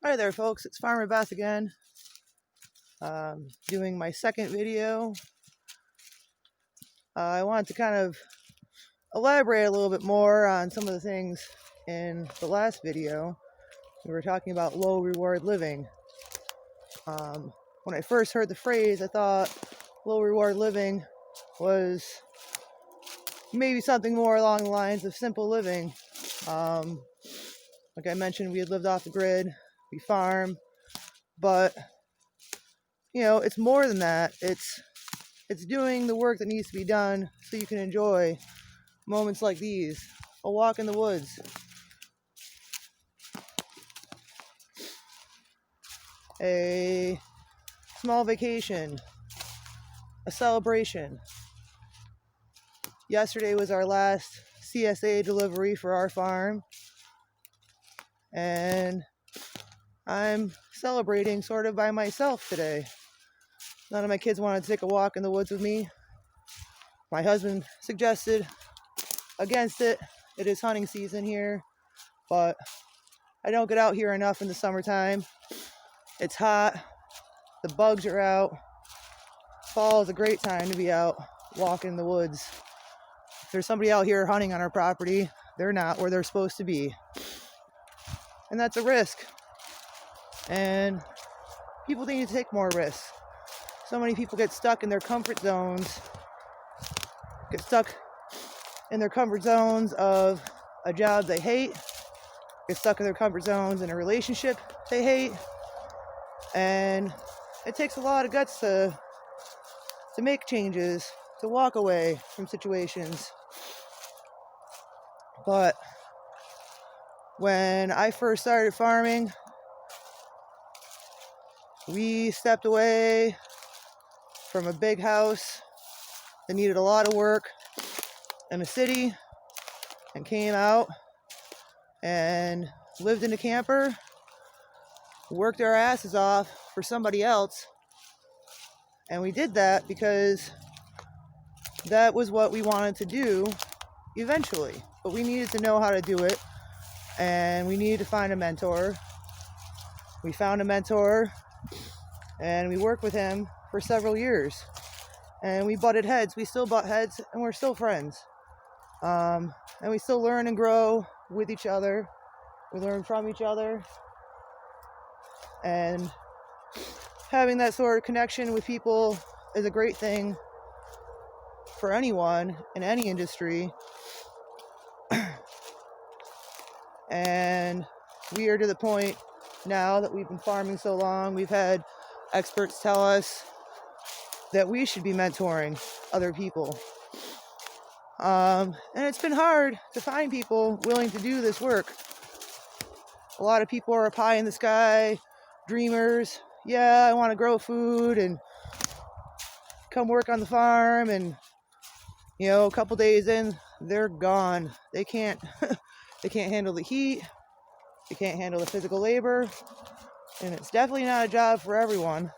Hi there folks, it's Farmer Beth again, doing my second video. I wanted to kind of elaborate a little bit more on some of the things in the last video. We were talking about low reward living. When I first heard the phrase, I thought low reward living was maybe something more along the lines of simple living. Like I mentioned, we had lived off the grid, we farm, but you know, it's more than that. It's doing the work that needs to be done so you can enjoy moments like these. A walk in the woods, a small vacation, a celebration. Yesterday was our last CSA delivery for our farm, and I'm celebrating sort of by myself today. None of my kids wanted to take a walk in the woods with me. My husband suggested against it. It is hunting season here, but I don't get out here enough in the summertime. It's hot, the bugs are out. Fall is a great time to be out walking in the woods. If there's somebody out here hunting on our property, they're not where they're supposed to be. And that's a risk. And people need to take more risks. So many people get stuck in their comfort zones, of a job they hate, get stuck in their comfort zones in a relationship they hate, and it takes a lot of guts to make changes, to walk away from situations. But when I first started farming, we stepped away from a big house that needed a lot of work in a city and came out and lived in a camper, worked our asses off for somebody else. And we did that because that was what we wanted to do eventually. But we needed to know how to do it, and we needed to find a mentor. We found a mentor, and we worked with him for several years. And we butted heads. We still butt heads, and we're still friends. And we still learn and grow with each other. We learn from each other. And having that sort of connection with people is a great thing for anyone in any industry. And we are to the point now that we've been farming so long, we've had experts tell us that we should be mentoring other people. And it's been hard to find people willing to do this work. A lot of people are pie in the sky, dreamers. Yeah, I want to grow food and come work on the farm, and you know, a couple days in, they're gone. They can't they can't handle the heat, they can't handle the physical labor, and it's definitely not a job for everyone.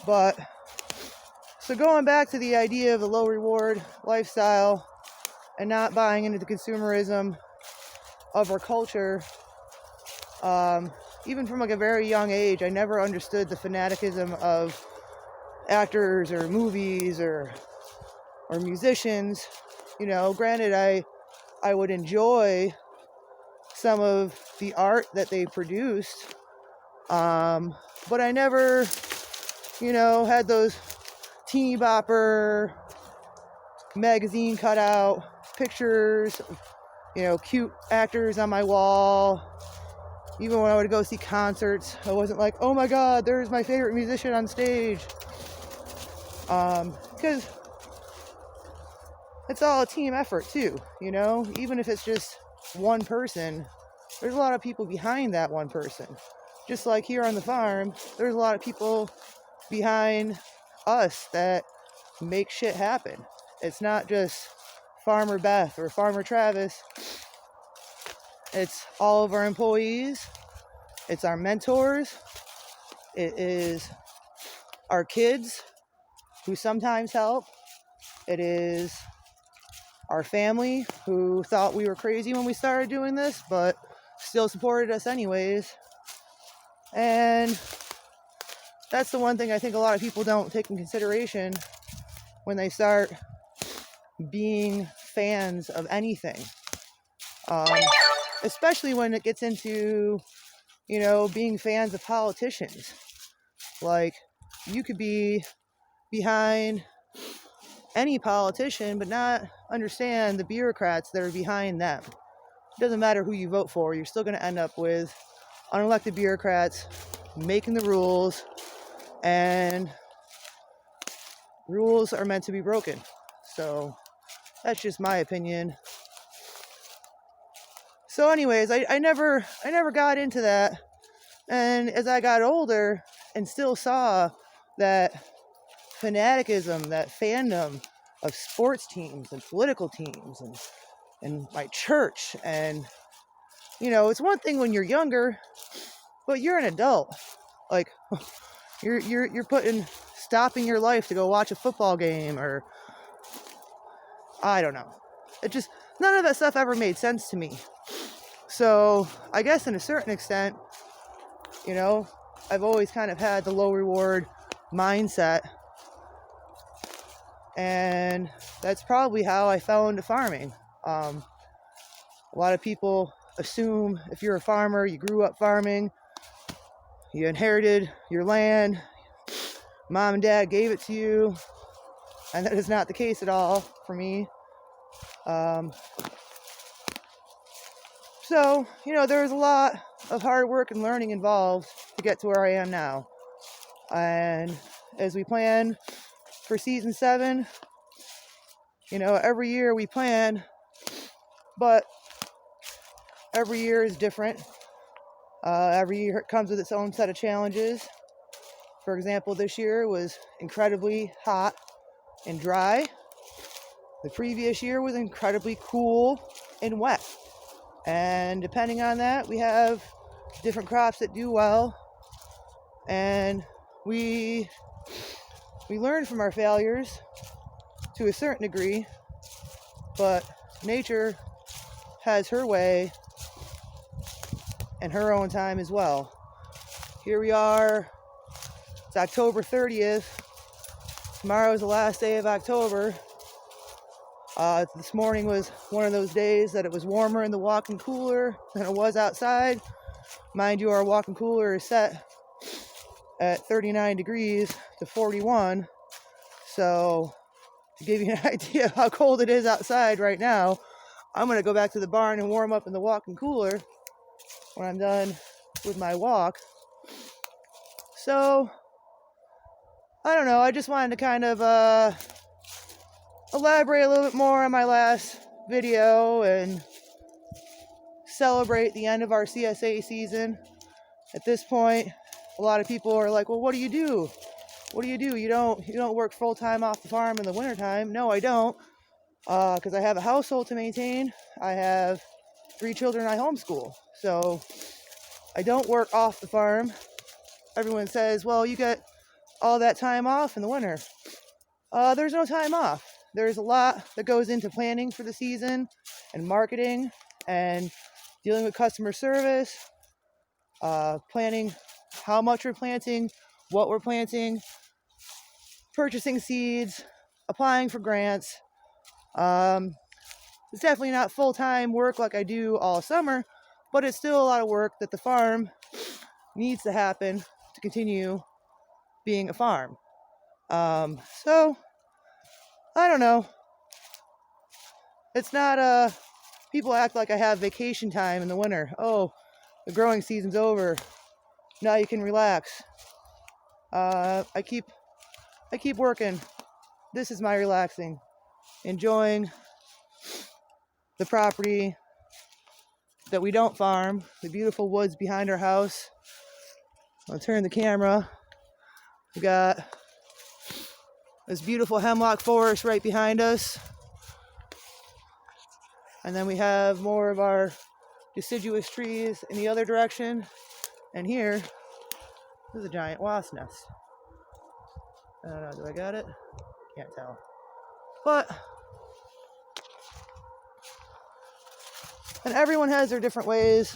But so going back to the idea of the low reward lifestyle and not buying into the consumerism of our culture, even from like a very young age, I never understood the fanaticism of actors or movies or musicians. You know, granted, I would enjoy some of the art that they produced, but I never, you know, had those teeny bopper magazine cutout pictures of, you know, cute actors on my wall. Even when I would go see concerts, I wasn't like, oh my god, there's my favorite musician on stage. Because it's all a team effort too, you know? Even if it's just one person, there's a lot of people behind that one person. Just like here on the farm, there's a lot of people behind us that make shit happen. It's not just Farmer Beth or Farmer Travis. It's all of our employees. It's our mentors. It is our kids who sometimes help. It is our family who thought we were crazy when we started doing this, but still supported us anyways. And that's the one thing I think a lot of people don't take in consideration when they start being fans of anything. Especially when it gets into, being fans of politicians. Like, you could be behind any politician, but not understand the bureaucrats that are behind them. It doesn't matter who you vote for, you're still going to end up with unelected bureaucrats making the rules, and rules are meant to be broken. So that's just my opinion. So anyways, I never got into that. And as I got older and still saw that fanaticism, that fandom of sports teams and political teams and my church, and it's one thing when you're younger, but you're an adult. Like, you're stopping your life to go watch a football game, or I don't know. It just, none of that stuff ever made sense to me. So I guess in a certain extent, I've always kind of had the low reward mindset, and that's probably how I fell into farming. A lot of people assume if you're a farmer, you grew up farming, you inherited your land, mom and dad gave it to you, and that is not the case at all for me. So, there's a lot of hard work and learning involved to get to where I am now. And as we plan for season 7, every year we plan, but every year is different. Every year it comes with its own set of challenges. For example, this year was incredibly hot and dry. The previous year was incredibly cool and wet. And depending on that, we have different crops that do well. And we learn from our failures to a certain degree, but nature has her way and her own time as well. Here we are, it's October 30th. Tomorrow is the last day of October. This morning was one of those days that it was warmer in the walk-in cooler than it was outside. Mind you, our walk-in cooler is set at 39 degrees to 41. So to give you an idea of how cold it is outside right now, I'm going to go back to the barn and warm up in the walk-in cooler when I'm done with my walk. So, I don't know, I just wanted to kind of elaborate a little bit more on my last video and celebrate the end of our CSA season. At this point, a lot of people are like, well, what do you do? What do you do? You don't work full-time off the farm in the wintertime. No, I don't, because I have a household to maintain. I have 3 children I homeschool, so I don't work off the farm. Everyone says, well, you get all that time off in the winter. There's no time off. There's a lot that goes into planning for the season and marketing and dealing with customer service, planning how much we're planting, what we're planting, purchasing seeds, applying for grants. It's definitely not full-time work like I do all summer, but it's still a lot of work that the farm needs to happen to continue being a farm. So I don't know. It's not, people act like I have vacation time in the winter. Oh, the growing season's over. Now you can relax. I keep working. This is my relaxing. Enjoying the property that we don't farm, the beautiful woods behind our house. I'll turn the camera. We got this beautiful hemlock forest right behind us. And then we have more of our deciduous trees in the other direction. And here is a giant wasp nest. I don't know, do I got it? Can't tell. But, and everyone has their different ways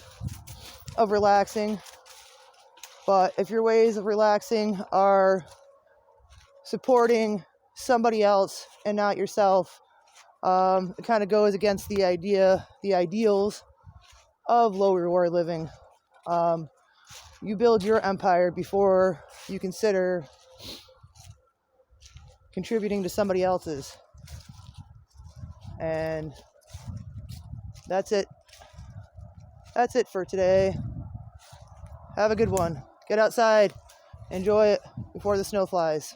of relaxing. But if your ways of relaxing are supporting somebody else and not yourself, it kind of goes against the ideals of low reward living. You build your empire before you consider contributing to somebody else's. And that's it. That's it for today. Have a good one. Get outside. Enjoy it before the snow flies.